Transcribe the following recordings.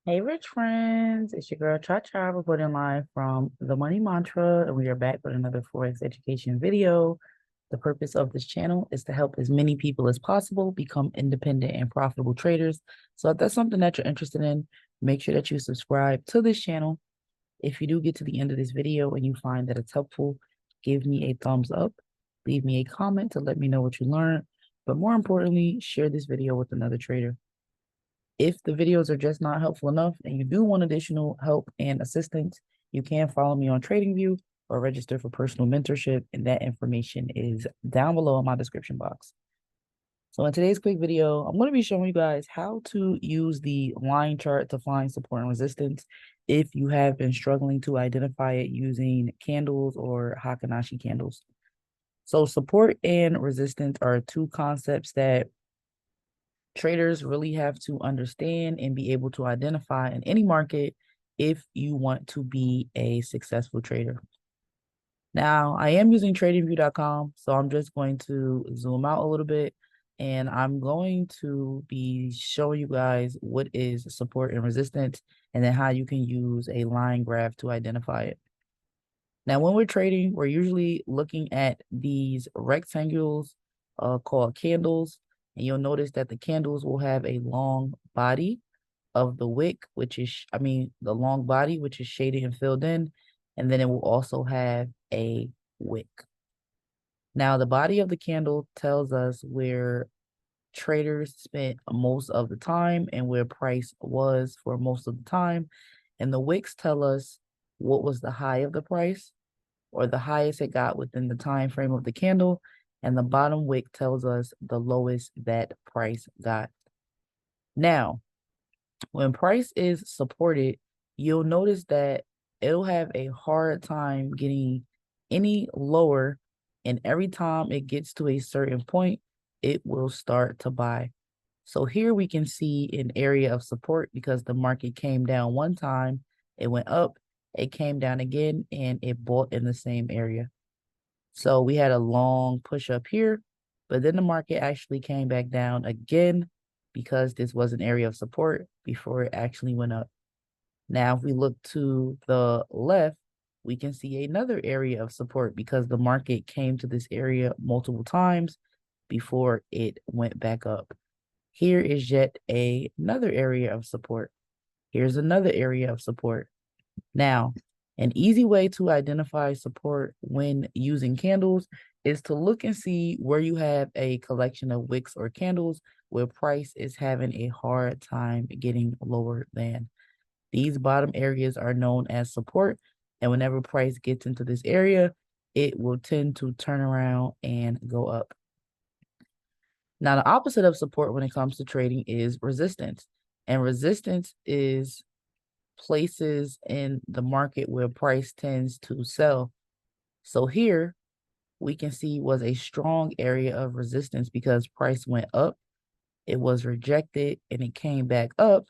Hey, rich friends, it's your girl Cha reporting live from the Money Mantra, and we are back with another Forex education video. The purpose of this channel is to help as many people as possible become independent and profitable traders. So if that's something that you're interested in, make sure that you subscribe to this channel. If you do get to the end of this video and you find that it's helpful, give me a thumbs up, leave me a comment to let me know what you learned, but more importantly, share this video with another trader. If the videos are just not helpful enough and you do want additional help and assistance, you can follow me on TradingView or register for personal mentorship, and that information is down below in my description box. So in today's quick video, I'm going to be showing you guys how to use the line chart to find support and resistance if you have been struggling to identify it using candles or Heikin-Ashi candles. So support and resistance are two concepts that traders really have to understand and be able to identify in any market if you want to be a successful trader. Now, I am using tradingview.com, so I'm just going to zoom out a little bit and I'm going to be showing you guys what is support and resistance and then how you can use a line graph to identify it. Now, when we're trading, we're usually looking at these rectangles called candles, and you'll notice that the candles will have a long body of the wick, which is, the long body, which is shaded and filled in, and then it will also have a wick. Now, the body of the candle tells us where traders spent most of the time and where price was for most of the time, and the wicks tell us what was the high of the price or the highest it got within the time frame of the candle, and the bottom wick tells us the lowest that price got. Now, when price is supported, you'll notice that it'll have a hard time getting any lower, and every time it gets to a certain point, it will start to buy. So here we can see an area of support because the market came down one time, it went up, it came down again, and it bought in the same area. So we had a long push up here, but then the market actually came back down again because this was an area of support before it actually went up. Now, if we look to the left, we can see another area of support because the market came to this area multiple times before it went back up. Here is yet another area of support. Here's another area of support. Now, an easy way to identify support when using candles is to look and see where you have a collection of wicks or candles where price is having a hard time getting lower than. These bottom areas are known as support, and whenever price gets into this area, it will tend to turn around and go up. Now, the opposite of support when it comes to trading is resistance, and resistance is places in the market where price tends to sell. So here we can see was a strong area of resistance because price went up, it was rejected, and it came back up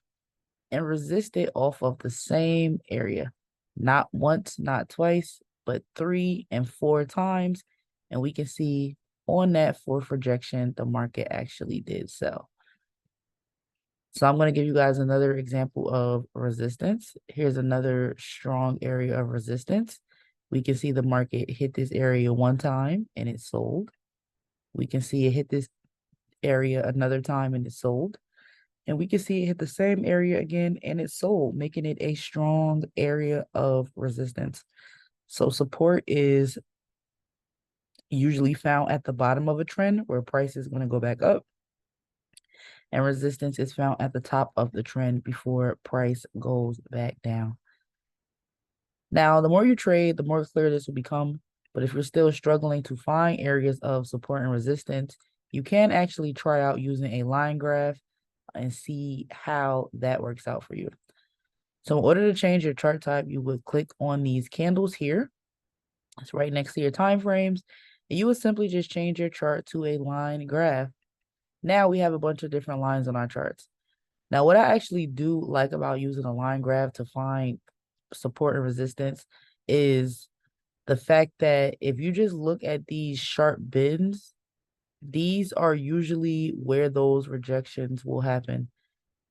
and resisted off of the same area. Not once, not twice, but 3 and 4 times. And we can see on that fourth rejection, the market actually did sell. So I'm going to give you guys another example of resistance. Here's another strong area of resistance. We can see the market hit this area one time and it sold. We can see it hit this area another time and it sold. And we can see it hit the same area again and it sold, making it a strong area of resistance. So support is usually found at the bottom of a trend where price is going to go back up, and resistance is found at the top of the trend before price goes back down. Now, the more you trade, the more clear this will become. But if you're still struggling to find areas of support and resistance, you can actually try out using a line graph and see how that works out for you. So in order to change your chart type, you would click on these candles here. It's right next to your time frames. And you would simply just change your chart to a line graph. Now we have a bunch of different lines on our charts. Now, what I actually do like about using a line graph to find support and resistance is the fact that if you just look at these sharp bends, these are usually where those rejections will happen.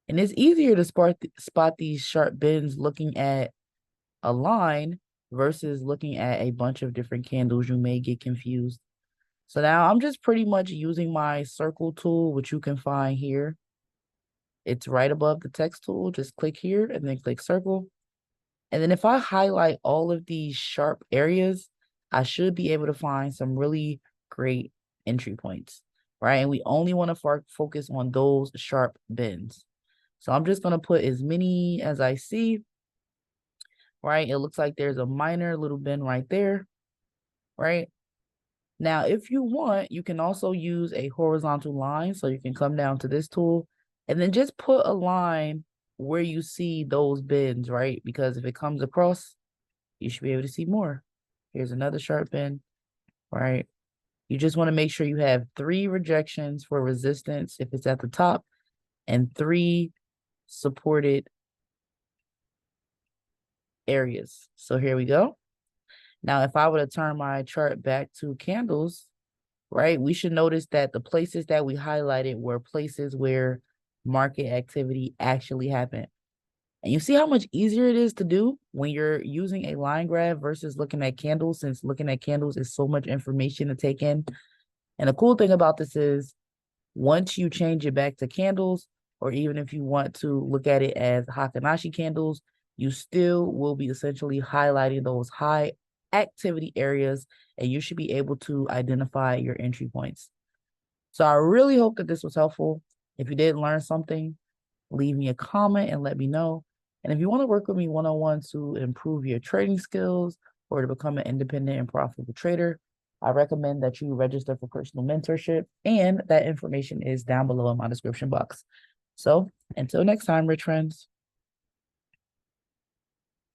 And it's easier to spot these sharp bends looking at a line versus looking at a bunch of different candles. You may get confused. So now I'm just pretty much using my circle tool, which you can find here. It's right above the text tool. Just click here and then click circle. And then if I highlight all of these sharp areas, I should be able to find some really great entry points, right? And we only want to focus on those sharp bends. So I'm just going to put as many as I see, right? It looks like there's a minor little bend right there, right? Now, if you want, you can also use a horizontal line. So you can come down to this tool and then just put a line where you see those bends, right? Because if it comes across, you should be able to see more. Here's another sharp bend, right? You just want to make sure you have 3 rejections for resistance if it's at the top and 3 supported areas. So here we go. Now, if I were to turn my chart back to candles, right, we should notice that the places that we highlighted were places where market activity actually happened. And you see how much easier it is to do when you're using a line graph versus looking at candles, since looking at candles is so much information to take in. And the cool thing about this is once you change it back to candles, or even if you want to look at it as Heikin-Ashi candles, you still will be essentially highlighting those high activity areas, and you should be able to identify your entry points. So I really hope that this was helpful. If you did learn something, leave me a comment and let me know. And if you want to work with me one-on-one to improve your trading skills or to become an independent and profitable trader, I recommend that you register for personal mentorship, and that information is down below in my description box. So until next time, rich friends.